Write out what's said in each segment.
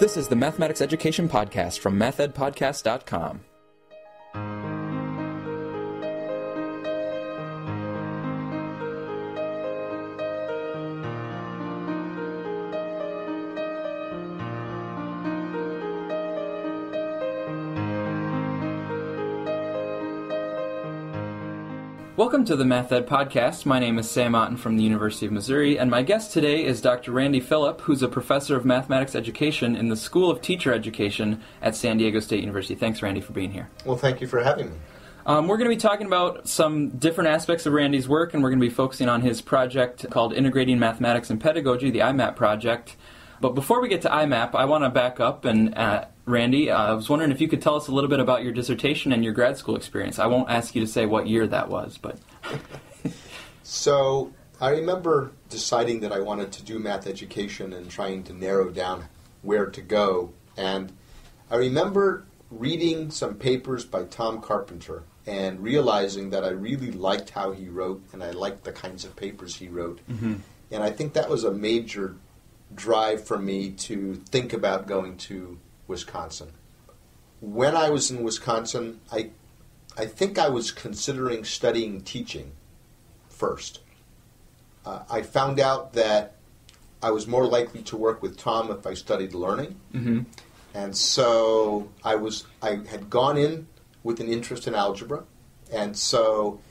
This is the Mathematics Education Podcast from mathedpodcast.com. Welcome to the Math Ed Podcast. My name is Sam Otten from the University of Missouri, and my guest today is Dr. Randy Phillip, who's a professor of mathematics education in the School of Teacher Education at San Diego State University. Thanks, Randy, for being here. Well, thank you for having me. We're going to be talking about some different aspects of Randy's work, and we're going to be focusing on his project called Integrating Mathematics and Pedagogy, the IMAP project. But before we get to IMAP, I want to back up and Randy, I was wondering if you could tell us a little bit about your dissertation and your grad school experience. I won't ask you to say what year that was, but... So, I remember deciding that I wanted to do math education and trying to narrow down where to go. And I remember reading some papers by Tom Carpenter and realizing that I really liked how he wrote and I liked the kinds of papers he wrote. Mm-hmm. And I think that was a major drive for me to think about going to Wisconsin. When I was in Wisconsin, I think I was considering studying teaching first. I found out that I was more likely to work with Tom if I studied learning. Mm-hmm. And so I had gone in with an interest in algebra, and so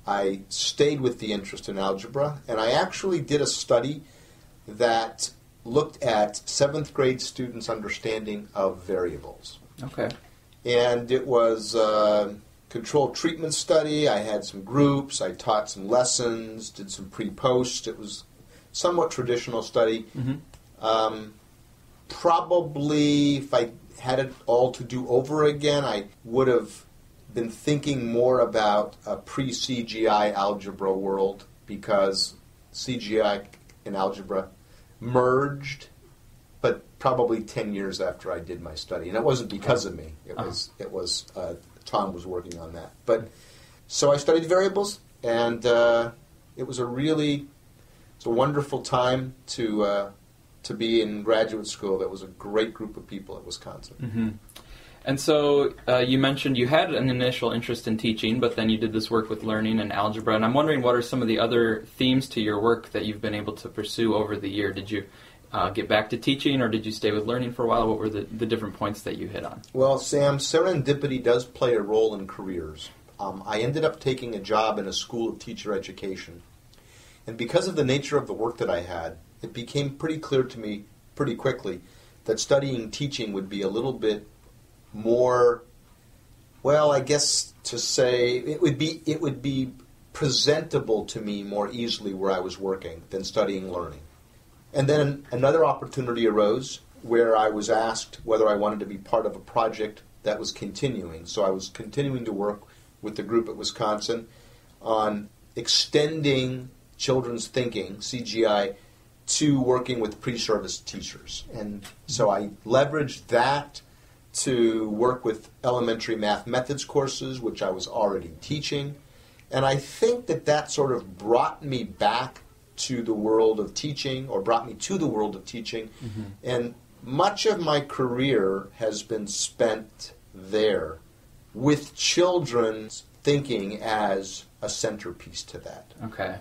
I stayed with the interest in algebra, and I actually did a study that looked at 7th grade students' understanding of variables. Okay. And it was a controlled treatment study. I had some groups. I taught some lessons, did some pre-post. It was somewhat traditional study. Mm-hmm. Probably, if I had it all to do over again, I would have been thinking more about a pre-CGI algebra world, because CGI and algebra merged, but probably 10 years after I did my study. And it wasn't because of me. It was Tom was working on that. But so I studied variables, and it was a wonderful time to be in graduate school. That was a great group of people at Wisconsin. Mm-hmm. And so you mentioned you had an initial interest in teaching, but then you did this work with learning and algebra. And I'm wondering, what are some of the other themes to your work that you've been able to pursue over the year? Did you get back to teaching, or did you stay with learning for a while? What were the different points that you hit on? Well, Sam, serendipity does play a role in careers. I ended up taking a job in a school of teacher education. And because of the nature of the work that I had, it became pretty clear to me pretty quickly that studying teaching would be a little bit more, well, I guess to say, it would be presentable to me more easily where I was working than studying learning. And then another opportunity arose where I was asked whether I wanted to be part of a project that was continuing. So I was continuing to work with the group at Wisconsin on extending children's thinking, CGI, to working with pre-service teachers. And so I leveraged that to work with elementary math methods courses, which I was already teaching. And I think that sort of brought me back to the world of teaching, or brought me to the world of teaching. Mm-hmm. And much of my career has been spent there, with children's thinking as a centerpiece to that. Okay.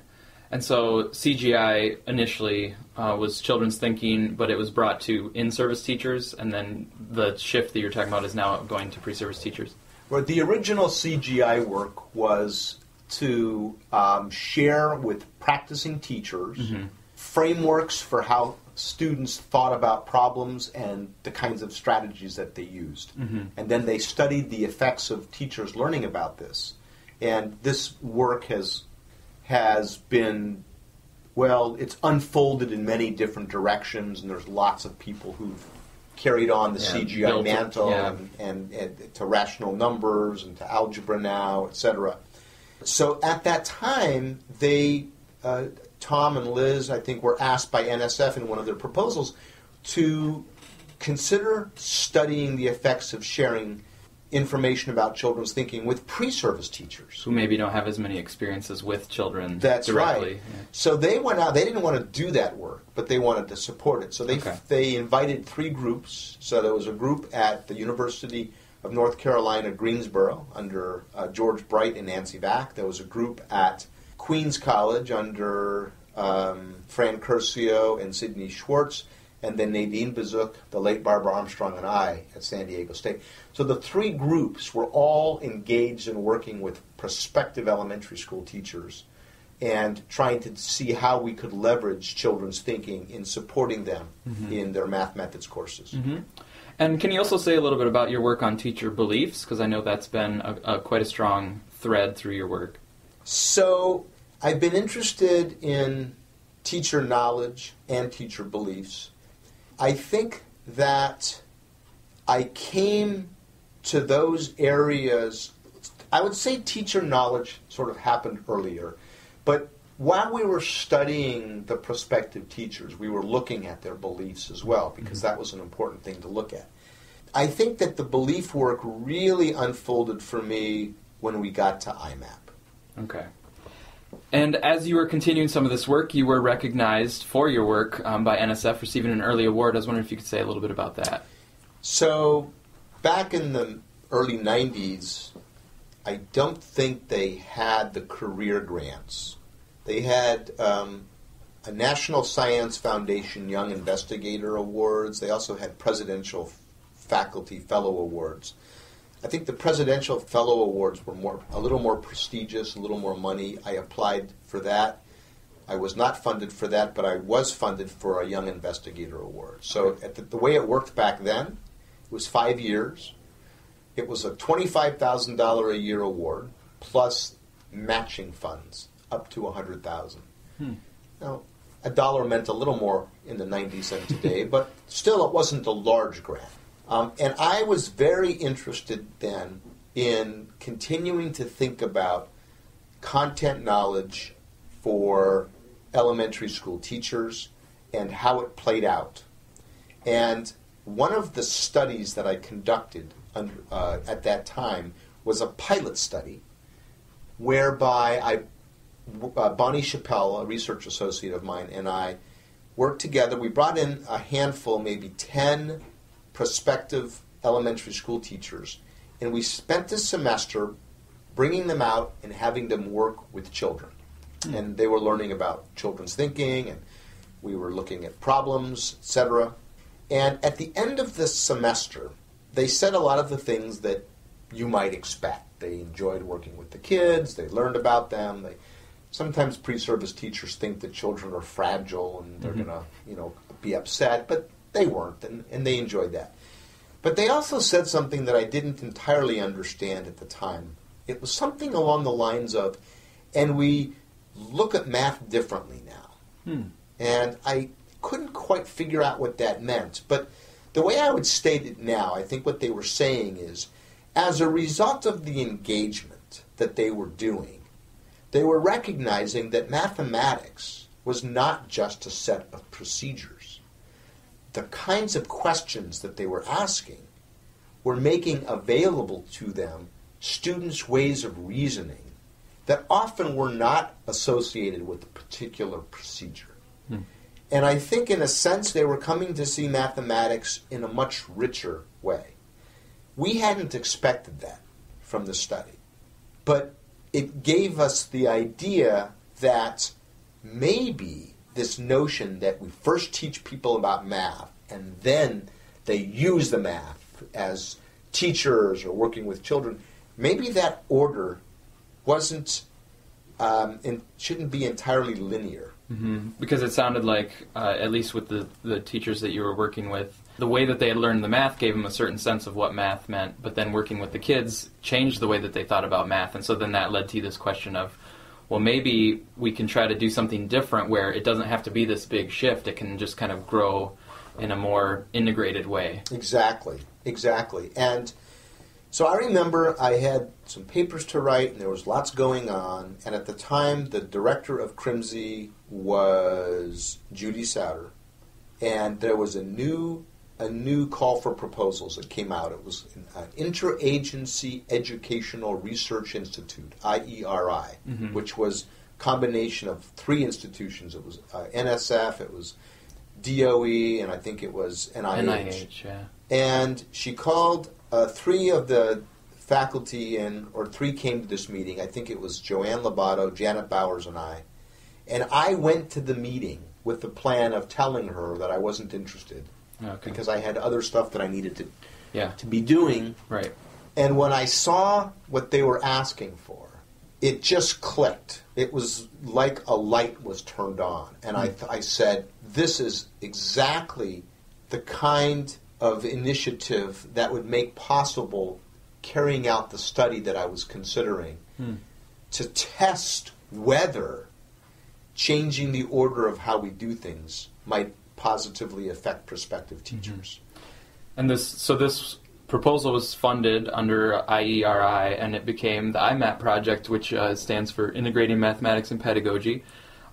And so CGI initially was children's thinking, but it was brought to in-service teachers, and then the shift that you're talking about is now going to pre-service teachers? Well, the original CGI work was to share with practicing teachers mm-hmm. frameworks for how students thought about problems and the kinds of strategies that they used. Mm-hmm. And then they studied the effects of teachers learning about this. And this work has been, well, it's unfolded in many different directions, and there's lots of people who've carried on the CGI mantle and to rational numbers and to algebra now, etc. So at that time, Tom and Liz, I think, were asked by NSF in one of their proposals to consider studying the effects of sharing information about children's thinking with pre-service teachers. Who maybe don't have as many experiences with children That's directly. right. Yeah. So they went out, they didn't want to do that work, but they wanted to support it. So they invited 3 groups. So there was a group at the University of North Carolina, Greensboro, under George Bright and Nancy Back. There was a group at Queens College under Fran Curcio and Sidney Schwartz, and then Nadine Bazook, the late Barbara Armstrong, and I at San Diego State. So the 3 groups were all engaged in working with prospective elementary school teachers and trying to see how we could leverage children's thinking in supporting them in their math methods courses. Mm-hmm. And can you also say a little bit about your work on teacher beliefs? Because I know that's been quite a strong thread through your work. So I've been interested in teacher knowledge and teacher beliefs. I think that I came to those areas, I would say teacher knowledge sort of happened earlier, but while we were studying the prospective teachers, we were looking at their beliefs as well, because that was an important thing to look at. I think that the belief work really unfolded for me when we got to IMAP. Okay. And as you were continuing some of this work, you were recognized for your work by NSF, receiving an early award. I was wondering if you could say a little bit about that. So, back in the early 90s, I don't think they had the career grants. They had a National Science Foundation Young Investigator Awards. They also had Presidential Faculty Fellow Awards. I think the Presidential Fellow Awards were a little more prestigious, a little more money. I applied for that. I was not funded for that, but I was funded for a Young Investigator Award. So the way it worked back then, it was 5 years. It was a $25,000 a year award, plus matching funds, up to $100,000. Now, a dollar meant a little more in the 90s than today, but still it wasn't a large grant. And I was very interested then in continuing to think about content knowledge for elementary school teachers and how it played out. And one of the studies that I conducted at that time was a pilot study whereby Bonnie Chappelle, a research associate of mine, and I worked together. We brought in a handful, maybe 10 prospective elementary school teachers, and we spent this semester bringing them out and having them work with children. And they were learning about children's thinking, and we were looking at problems, etc. And at the end of this semester, they said a lot of the things that you might expect. They enjoyed working with the kids, they learned about them. Sometimes pre-service teachers think that children are fragile and they're going to, be upset, but they weren't, and they enjoyed that. But they also said something that I didn't entirely understand at the time. It was something along the lines of, and we look at math differently now. And I couldn't quite figure out what that meant. But the way I would state it now, I think what they were saying is, as a result of the engagement that they were doing, they were recognizing that mathematics was not just a set of procedures. The kinds of questions that they were asking were making available to them students' ways of reasoning that often were not associated with a particular procedure. And I think in a sense they were coming to see mathematics in a much richer way. We hadn't expected that from the study, but it gave us the idea that maybe this notion that we first teach people about math and then they use the math as teachers or working with children, maybe that order wasn't and shouldn't be entirely linear. Because it sounded like, at least with the teachers that you were working with, the way that they had learned the math gave them a certain sense of what math meant, but then working with the kids changed the way that they thought about math, and so then that led to this question of, well, maybe we can try to do something different where it doesn't have to be this big shift, it can just kind of grow in a more integrated way. Exactly. And so I remember I had some papers to write, and there was lots going on, and at the time the director of Crimsey was Judy Sauter, and there was a new a new call for proposals that came out. It was an Interagency Educational Research Institute, IERI, which was a combination of 3 institutions. It was NSF, it was DOE, and I think it was NIH. NIH, yeah. And she called 3 of the faculty in, or 3 came to this meeting. I think it was Joanne Lobato, Janet Bowers, and I. And I went to the meeting with the plan of telling her that I wasn't interested. Okay. Because I had other stuff that I needed to be doing. Right. And when I saw what they were asking for, it just clicked. It was like a light was turned on. And I said, this is exactly the kind of initiative that would make possible carrying out the study that I was considering to test whether changing the order of how we do things might positively affect prospective teachers. And this proposal was funded under IERI, and it became the IMAP project, which stands for Integrating Mathematics and Pedagogy.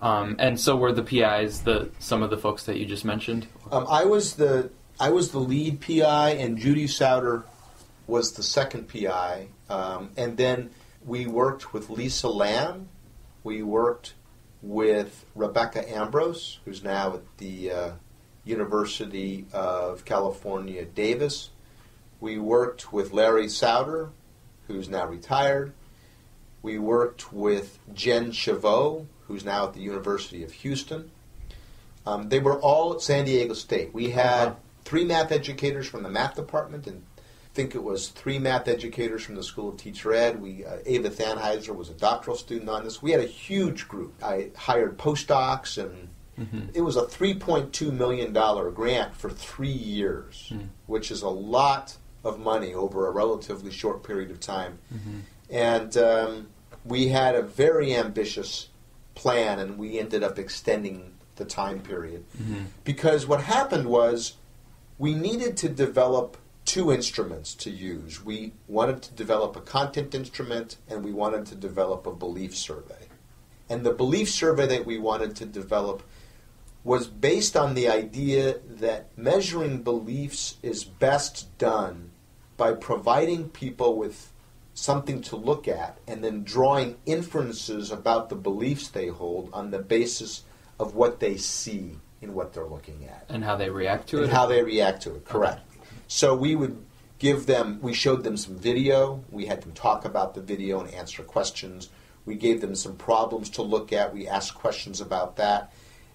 And so were the PIs some of the folks that you just mentioned? I was the lead PI, and Judy Souter was the second PI. And then we worked with Lisa Lamb. We worked with Rebecca Ambrose, who's now at the University of California, Davis. We worked with Larry Souter, who's now retired. We worked with Jen Chavot, who's now at the University of Houston. They were all at San Diego State. We had 3 math educators from the math department, and I think it was 3 math educators from the School of Teacher Ed. Ava Thanheiser was a doctoral student on this. We had a huge group. I hired postdocs, and it was a $3.2 million grant for 3 years, which is a lot of money over a relatively short period of time. And we had a very ambitious plan, and we ended up extending the time period. Because what happened was we needed to develop 2 instruments to use. We wanted to develop a content instrument, and we wanted to develop a belief survey. And the belief survey that we wanted to develop was based on the idea that measuring beliefs is best done by providing people with something to look at and then drawing inferences about the beliefs they hold on the basis of what they see in what they're looking at. And how they react to it? And how they react to it, correct. Okay. So we showed them some video, we had them talk about the video and answer questions. We gave them some problems to look at, we asked questions about that.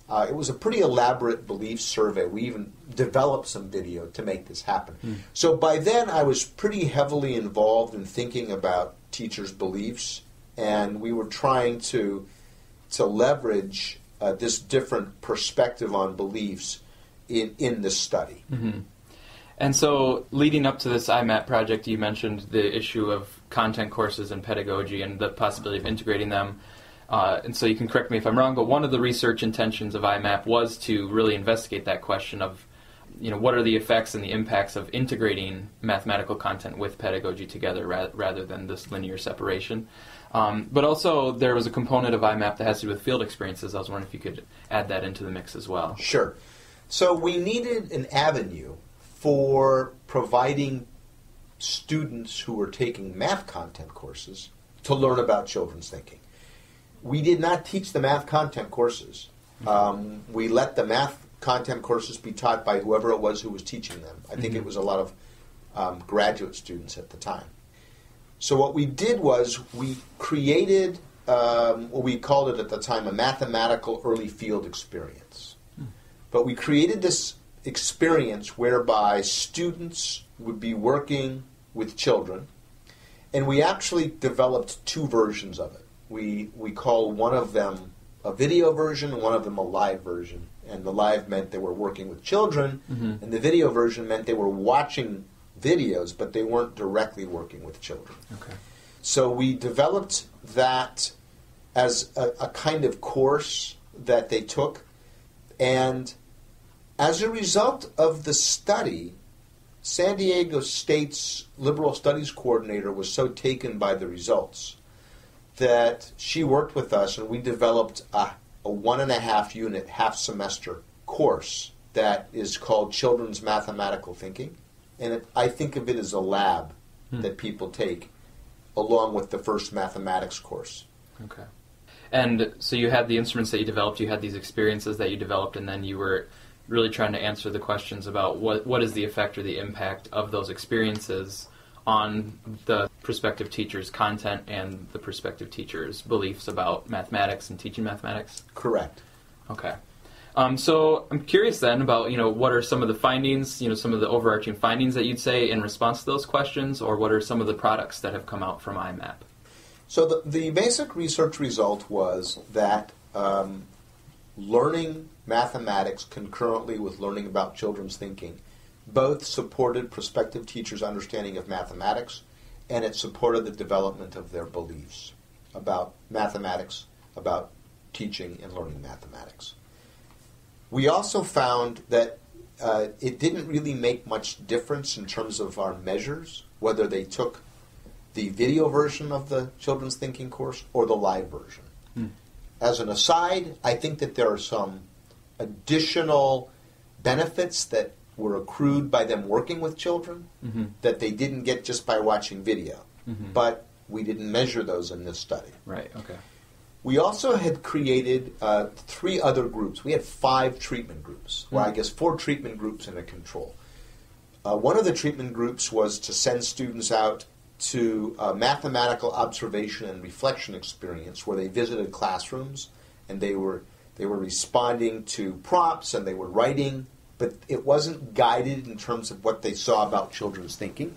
It was a pretty elaborate belief survey. We even developed some video to make this happen. So by then I was pretty heavily involved in thinking about teachers' beliefs, and we were trying to leverage this different perspective on beliefs in this study. And so leading up to this IMAP project, you mentioned the issue of content courses and pedagogy and the possibility of integrating them. And so you can correct me if I'm wrong, but one of the research intentions of IMAP was to really investigate that question of, what are the effects and the impacts of integrating mathematical content with pedagogy together rather than this linear separation. But also there was a component of IMAP that has to do with field experiences. I was wondering if you could add that into the mix as well. Sure. So we needed an avenue for providing students who were taking math content courses to learn about children's thinking. We did not teach the math content courses. We let the math content courses be taught by whoever it was who was teaching them. I think it was a lot of graduate students at the time. So what we did was we created what we called it at the time a mathematical early field experience. But we created this experience whereby students would be working with children, and we actually developed 2 versions of it. We call one of them a video version and one of them a live version. And the live meant they were working with children, and the video version meant they were watching videos, but they weren't directly working with children. Okay. So we developed that as a kind of course that they took, and as a result of the study, San Diego State's Liberal Studies Coordinator was so taken by the results that she worked with us, and we developed a 1.5 unit half semester course that is called Children's Mathematical Thinking. And I think of it as a lab that people take along with the first mathematics course. Okay. And so you had the instruments that you developed, you had these experiences that you developed, and then you were really trying to answer the questions about what is the effect or the impact of those experiences on the prospective teacher's content and the prospective teacher's beliefs about mathematics and teaching mathematics? Correct. Okay. So I'm curious then about, what are some of the findings, some of the overarching findings that you'd say in response to those questions, or what are some of the products that have come out from IMAP? So the basic research result was that learning mathematics concurrently with learning about children's thinking both supported prospective teachers' understanding of mathematics, and it supported the development of their beliefs about mathematics, about teaching and learning mathematics. We also found that it didn't really make much difference in terms of our measures, whether they took the video version of the children's thinking course or the live version. As an aside, I think that there are some additional benefits that were accrued by them working with children that they didn't get just by watching video. But we didn't measure those in this study. Right, okay. We also had created 3 other groups. We had 5 treatment groups, or I guess 4 treatment groups and a control. One of the treatment groups was to send students out to a mathematical observation and reflection experience where they visited classrooms and they were responding to prompts and they were writing, but it wasn't guided in terms of what they saw about children's thinking.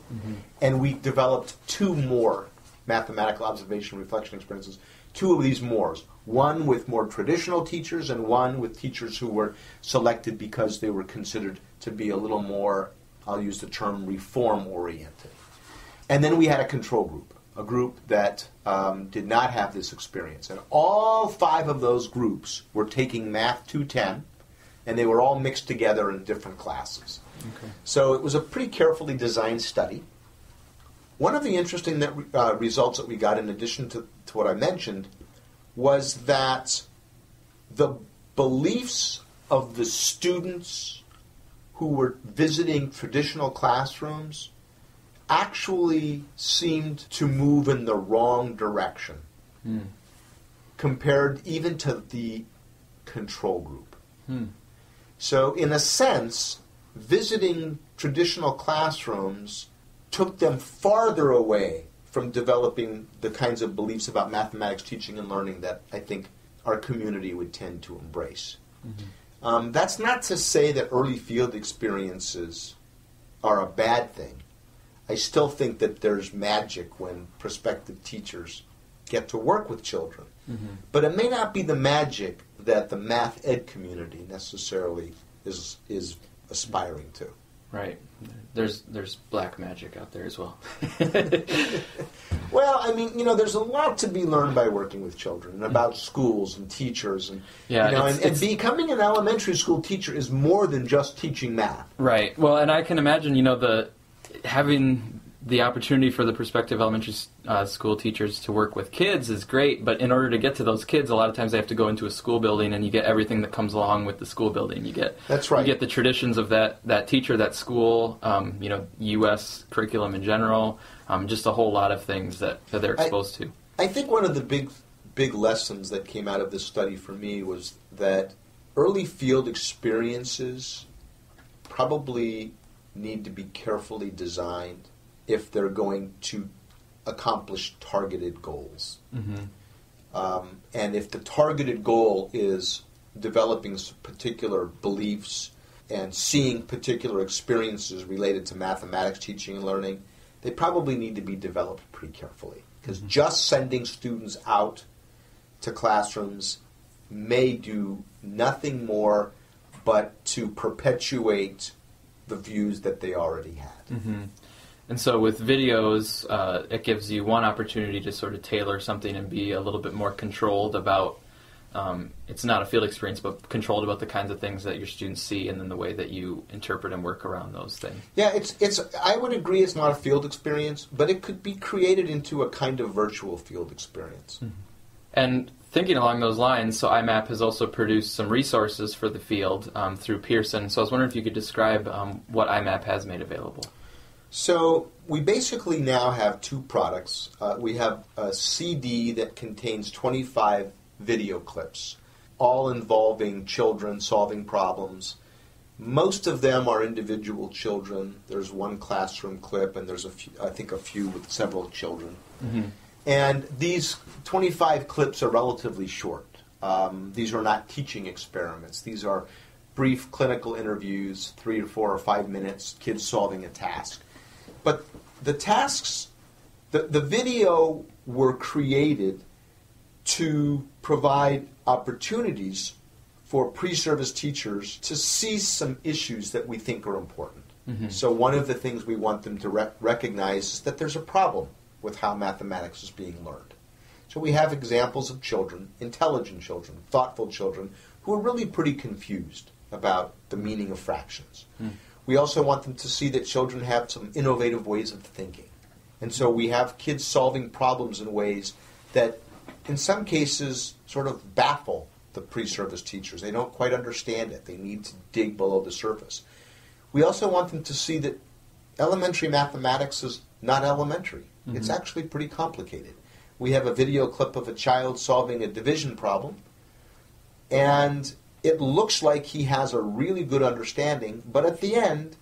And we developed 2 more mathematical observation and reflection experiences. 2 of these mores, one with more traditional teachers and one with teachers who were selected because they were considered to be a little more, I'll use the term, reform-oriented. And then we had a control group, a group that did not have this experience. And all 5 of those groups were taking Math 210, and they were all mixed together in different classes. Okay. So it was a pretty carefully designed study. One of the interesting results that we got, in addition to what I mentioned, was that the beliefs of the students who were visiting traditional classrooms actually seemed to move in the wrong direction compared even to the control group. So in a sense, visiting traditional classrooms took them farther away from developing the kinds of beliefs about mathematics teaching and learning that I think our community would tend to embrace. That's not to say that early field experiences are a bad thing. I still think that there's magic when prospective teachers get to work with children. But it may not be the magic that the math ed community necessarily is aspiring to. Right. There's black magic out there as well. Well, I mean, there's a lot to be learned by working with children and about schools and teachers. And, and becoming an elementary school teacher is more than just teaching math. Right. Well, and I can imagine, having the opportunity for the prospective elementary school teachers to work with kids is great, but in order to get to those kids, a lot of times they have to go into a school building, and you get everything that comes along with the school building. That's right. You get the traditions of that teacher, that school, U.S. curriculum in general, just a whole lot of things that they're exposed to. I think one of the big lessons that came out of this study for me was that early field experiences probably need to be carefully designed if they're going to accomplish targeted goals. And if the targeted goal is developing particular beliefs and seeing particular experiences related to mathematics teaching and learning, they probably need to be developed pretty carefully. Because just sending students out to classrooms may do nothing more but to perpetuate the views that they already had. And so with videos, it gives you one opportunity to sort of tailor something and be a little bit more controlled about, it's not a field experience, but controlled about the kinds of things that your students see and then the way that you interpret and work around those things. Yeah, I would agree it's not a field experience, but it could be created into a kind of virtual field experience. And thinking along those lines, so IMAP has also produced some resources for the field through Pearson. So I was wondering if you could describe what IMAP has made available. So we basically now have two products. We have a CD that contains 25 video clips, all involving children solving problems. Most of them are individual children. There's one classroom clip, and there's I think a few with several children. Mm-hmm. And these 25 clips are relatively short. These are not teaching experiments. These are brief clinical interviews, 3 or 4 or 5 minutes, kids solving a task. But the tasks, the video were created to provide opportunities for pre-service teachers to see some issues that we think are important. Mm-hmm. So one of the things we want them to recognize is that there's a problem with how mathematics is being learned. So we have examples of children, intelligent children, thoughtful children, who are really pretty confused about the meaning of fractions. Mm. We also want them to see that children have some innovative ways of thinking. And so we have kids solving problems in ways that, in some cases, sort of baffle the pre-service teachers. They don't quite understand it. They need to dig below the surface. We also want them to see that elementary mathematics is not elementary. Mm-hmm. It's actually pretty complicated. We have a video clip of a child solving a division problem, and it looks like he has a really good understanding, but at the end,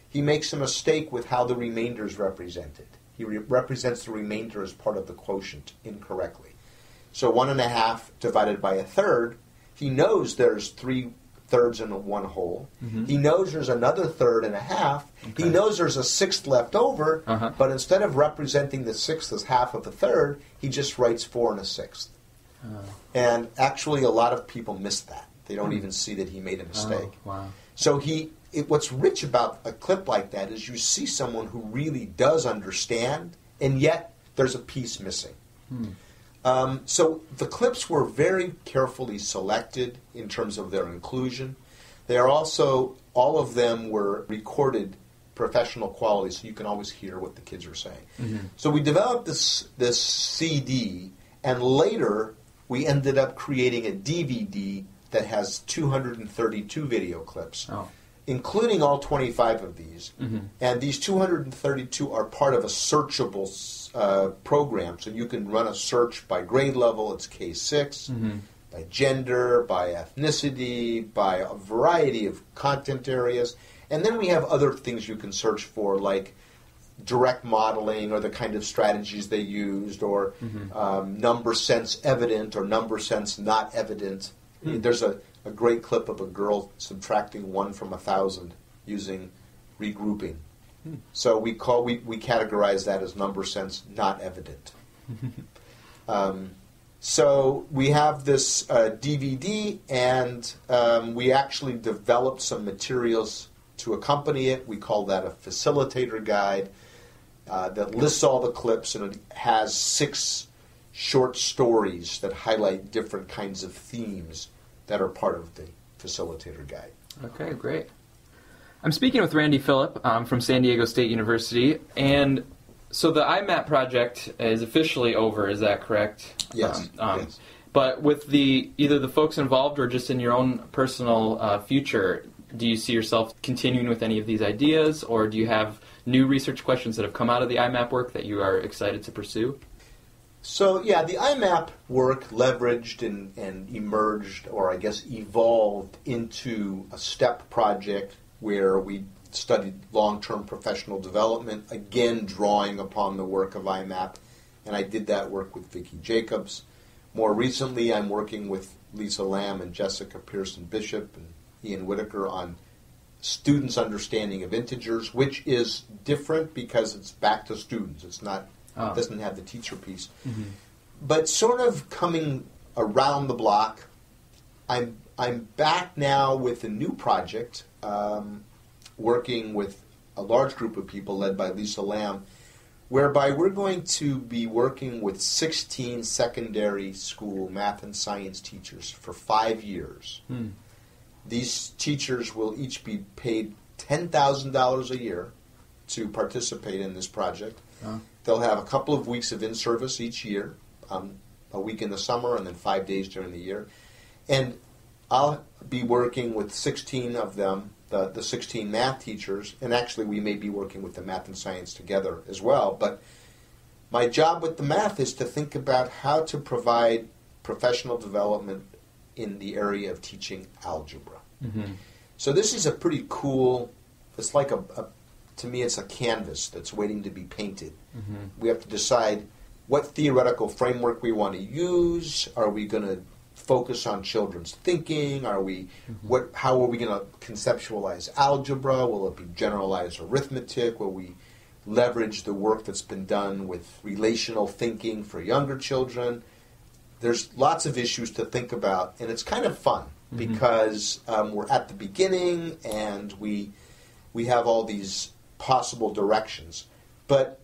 he makes a mistake with how the remainder is represented. He represents the remainder as part of the quotient incorrectly. So 1.5 divided by 1/3, he knows there's 3/3 in one whole. Mm-hmm. He knows there's another 3.5. Okay. He knows there's a 1/6 left over, but instead of representing the 1/6 as half of 1/3, he just writes 4 1/6. And actually, a lot of people miss that. They don't even see that he made a mistake. Oh, wow. So what's rich about a clip like that is you see someone who really does understand, and yet there's a piece missing. So the clips were very carefully selected in terms of their inclusion. They are also, all of them were recorded professional quality, so you can always hear what the kids are saying. Mm-hmm. So we developed this CD, and later we ended up creating a DVD that has 232 video clips, including all 25 of these. Mm-hmm. And these 232 are part of a searchable program. So you can run a search by grade level, it's K6, by gender, by ethnicity, by a variety of content areas. And then we have other things you can search for, like direct modeling or the kind of strategies they used, or number sense evident or number sense not evident. There's a great clip of a girl subtracting 1 from 1,000 using regrouping. So we categorize that as number sense not evident. So we have this DVD, and we actually developed some materials to accompany it. We call that a facilitator guide that lists all the clips, and it has 6 short stories that highlight different kinds of themes that are part of the facilitator guide. Okay, great. I'm speaking with Randy Phillip from San Diego State University, and so the IMAP project is officially over, is that correct? Yes. Yes. But with either the folks involved or just in your own personal future, do you see yourself continuing with any of these ideas, or do you have new research questions that have come out of the IMAP work that you are excited to pursue? So, yeah, the IMAP work leveraged and emerged, or I guess evolved into a STEP project where we studied long-term professional development, again drawing upon the work of IMAP, and I did that work with Vicki Jacobs. More recently, I'm working with Lisa Lamb and Jessica Pearson Bishop and Ian Whitaker on students' understanding of integers, which is different because it's back to students. It's not, it doesn't have the teacher piece. Mm-hmm. But sort of coming around the block, I'm back now with a new project, working with a large group of people led by Lisa Lamb, whereby we're going to be working with 16 secondary school math and science teachers for 5 years. These teachers will each be paid $10,000 a year to participate in this project. They'll have a couple of weeks of in-service each year. a week in the summer and then 5 days during the year. And I'll be working with 16 of them, the 16 math teachers, and actually we may be working with the math and science together as well. But my job with the math is to think about how to provide professional development in the area of teaching algebra. Mm-hmm. So this is a pretty cool, it's like to me it's a canvas that's waiting to be painted. Mm-hmm. We have to decide what theoretical framework we want to use. Are we going to focus on children's thinking? How are we going to conceptualize algebra? Will it be generalized arithmetic? Will we leverage the work that's been done with relational thinking for younger children? There's lots of issues to think about, and it's kind of fun because we're at the beginning and we have all these possible directions. But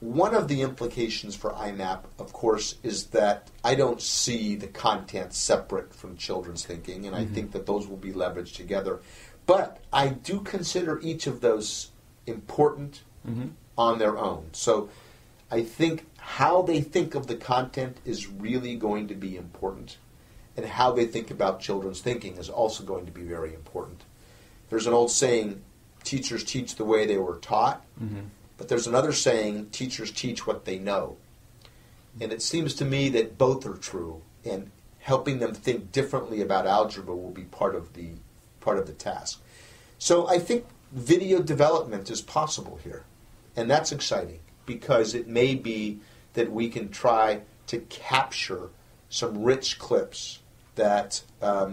one of the implications for IMAP, of course, is that I don't see the content separate from children's thinking, and I think that those will be leveraged together. But I do consider each of those important on their own. So I think how they think of the content is really going to be important, and how they think about children's thinking is also going to be very important. There's an old saying, teachers teach the way they were taught. But there's another saying, teachers teach what they know. And it seems to me that both are true, and helping them think differently about algebra will be part of the task. So I think video development is possible here. And that's exciting, because it may be that we can try to capture some rich clips that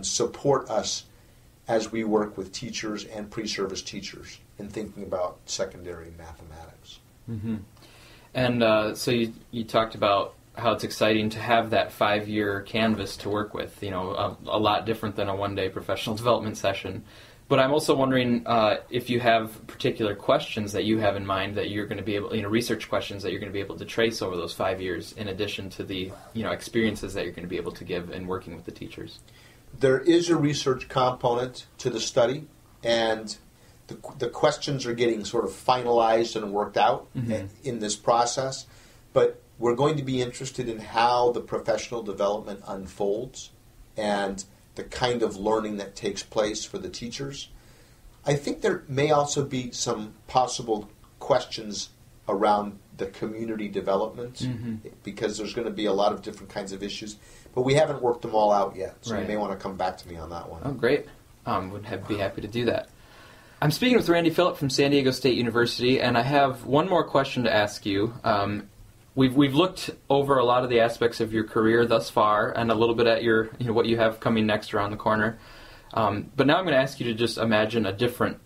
support us as we work with teachers and pre-service teachers in thinking about secondary mathematics. Mm-hmm. And so you talked about how it's exciting to have that 5-year canvas to work with, a lot different than a one-day professional development session. But I'm also wondering if you have particular questions that you have in mind that you're going to be able, research questions that you're going to be able to trace over those 5 years, in addition to the, experiences that you're going to be able to give in working with the teachers. There is a research component to the study, and the questions are getting sort of finalized and worked out in this process. But we're going to be interested in how the professional development unfolds and the kind of learning that takes place for the teachers. I think there may also be some possible questions around the community development, because there's going to be a lot of different kinds of issues. But we haven't worked them all out yet, so you may want to come back to me on that one. Oh, great. Be happy to do that. I'm speaking with Randy Phillip from San Diego State University, and I have one more question to ask you. We've looked over a lot of the aspects of your career thus far, and a little bit at your what you have coming next around the corner. But now I'm going to ask you to just imagine a different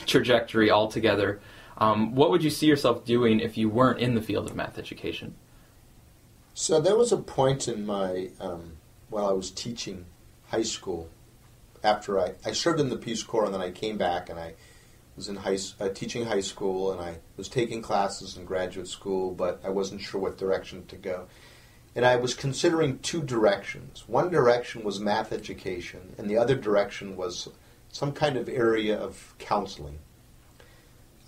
trajectory altogether. What would you see yourself doing if you weren't in the field of math education? So there was a point in my while I was teaching high school. After I served in the Peace Corps, and then I came back, and I was in teaching high school, and I was taking classes in graduate school, but I wasn't sure what direction to go. And I was considering two directions. One direction was math education, and the other direction was some kind of area of counseling.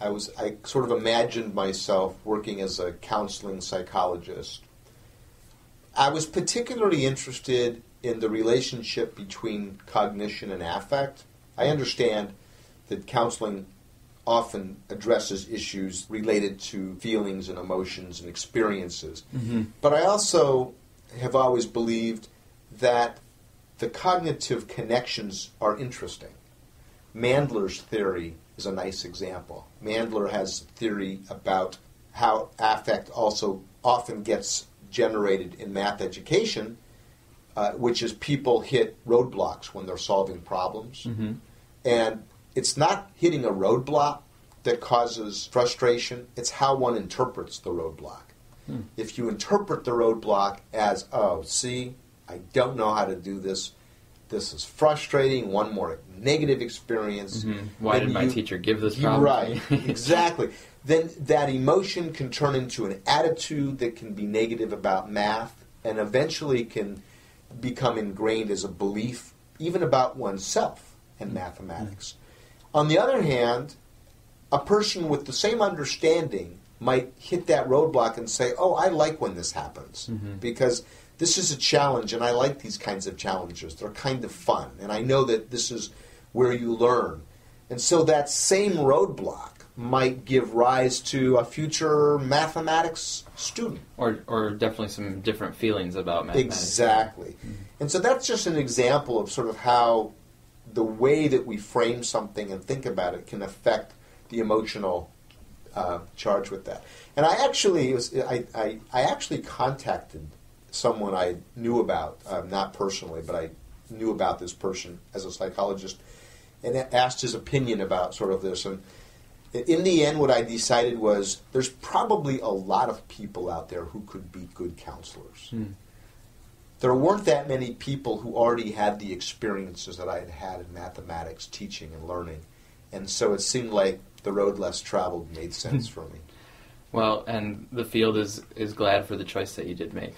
I sort of imagined myself working as a counseling psychologist. I was particularly interested in the relationship between cognition and affect. I understand that counseling often addresses issues related to feelings and emotions and experiences. But I also have always believed that the cognitive connections are interesting. Mandler's theory is a nice example. Mandler has a theory about how affect also often gets generated in math education, which is people hit roadblocks when they're solving problems. And it's not hitting a roadblock that causes frustration, it's how one interprets the roadblock. If you interpret the roadblock as, oh, see, I don't know how to do this, this is frustrating, one more negative experience. Why did my teacher give this problem? Right, exactly. Then that emotion can turn into an attitude that can be negative about math, and eventually can become ingrained as a belief even about oneself and mathematics. On the other hand, a person with the same understanding might hit that roadblock and say, oh, I like when this happens, because this is a challenge, and I like these kinds of challenges. They're kind of fun, and I know that this is where you learn. And so that same roadblock might give rise to a future mathematics student. Or definitely some different feelings about mathematics. Exactly. And so that's just an example of sort of how the way that we frame something and think about it can affect the emotional charge with that. And I actually contacted someone I knew about, not personally, but I knew about this person as a psychologist, and asked his opinion about sort of this. And in the end, what I decided was there's probably a lot of people out there who could be good counselors. There weren't that many people who already had the experiences that I had had in mathematics, teaching and learning. And so it seemed like the road less traveled made sense for me. Well, and the field is glad for the choice that you did make.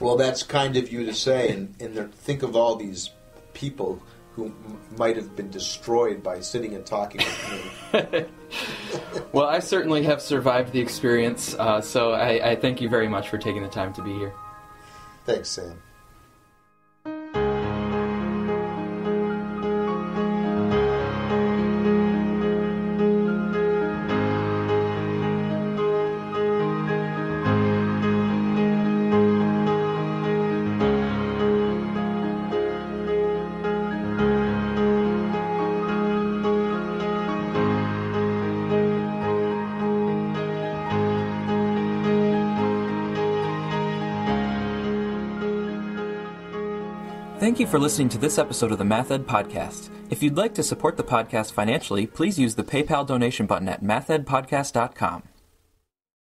Well, that's kind of you to say. And think of all these people who might have been destroyed by sitting and talking with me. Well, I certainly have survived the experience, so I thank you very much for taking the time to be here. Thanks, Sam. Thank you for listening to this episode of the Math Ed Podcast. If you'd like to support the podcast financially, please use the PayPal donation button at mathedpodcast.com.